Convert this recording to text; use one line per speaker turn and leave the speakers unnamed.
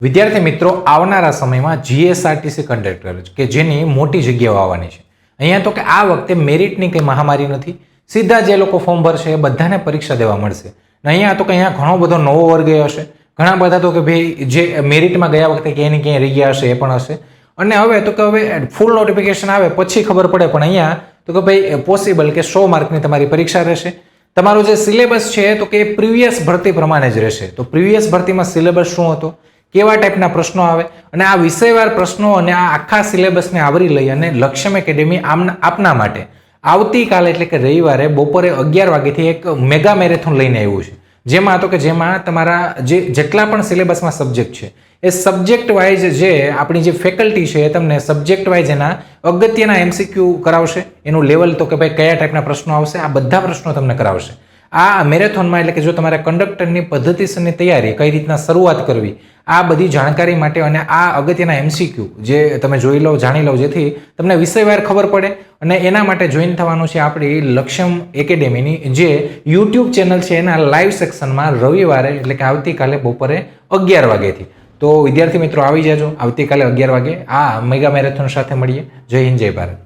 વિદ્યાર્થી મિત્રો, આવનારા સમયમાં જીએસઆરટીસી કંડક્ટર કે જેની મોટી જગ્યાઓ આવવાની છે. અહીંયા તો કે આ વખતે મેરિટની કંઈ મહામારી નથી. સીધા જે લોકો ફોર્મ ભરશે એ બધાને પરીક્ષા દેવા મળશે. અહીંયા તો કે અહીંયા ઘણો બધો નવો વર્ગ હશે. ઘણા બધા તો કે ભાઈ જે મેરિટમાં ગયા વખતે ક્યાંય ને ક્યાંય રહી ગયા હશે એ પણ હશે. અને હવે તો કે હવે ફૂલ નોટિફિકેશન આવે પછી ખબર પડે, પણ અહીંયા તો કે ભાઈ પોસિબલ કે 100 માર્કની તમારી પરીક્ષા રહેશે. તમારો જે સિલેબસ છે તો કે પ્રીવિયસ ભરતી પ્રમાણે જ રહેશે. તો પ્રીવિયસ ભરતીમાં સિલેબસ શું હતો, કેવા ટાઈપના પ્રશ્નો આવે, અને આ વિષયવાર પ્રશ્નો અને આ આખા સિલેબસને આવરી લઈ અને લક્ષ્યમ એકેડેમી આપના માટે આવતીકાલે એટલે કે રવિવારે બપોરે 11 વાગ્યાથી એક મેગા મેરેથોન લઈને આવ્યું છે. જેમાં તમારા જેટલા પણ સિલેબસમાં સબ્જેક્ટ છે એ સબ્જેક્ટ વાઇઝ જે આપણી જે ફેકલ્ટી છે એ તમને સબ્જેક્ટ વાઇઝ એના અગત્યના એમસીક્યુ કરાવશે. એનું લેવલ તો કે ભાઈ કયા ટાઈપના પ્રશ્નો આવશે, આ બધા પ્રશ્નો તમને કરાવશે. આ મેરેથોનમાં એટલે કે જો તમારે કંડક્ટરની પદ્ધતિસરની તૈયારી કઈ રીતના શરૂઆત કરવી, આ બધી જાણકારી માટે અને આ અગત્યના એમસીક્યુ જે તમે જોઈ લો, જાણી લો, જેથી તમને વિષયવાર ખબર પડે, અને એના માટે જોઈન થવાનું છે આપણી લક્ષ્યમ એકેડેમીની જે યુટ્યુબ ચેનલ છે એના લાઈવ સેક્શનમાં રવિવારે એટલે કે આવતીકાલે બપોરે 11 વાગ્યાથી. તો વિદ્યાર્થી મિત્રો આવી જાજો આવતીકાલે 11 વાગે આ મેગા મેરેથોન સાથે મળીએ. જય હિન્દ, જય ભારત.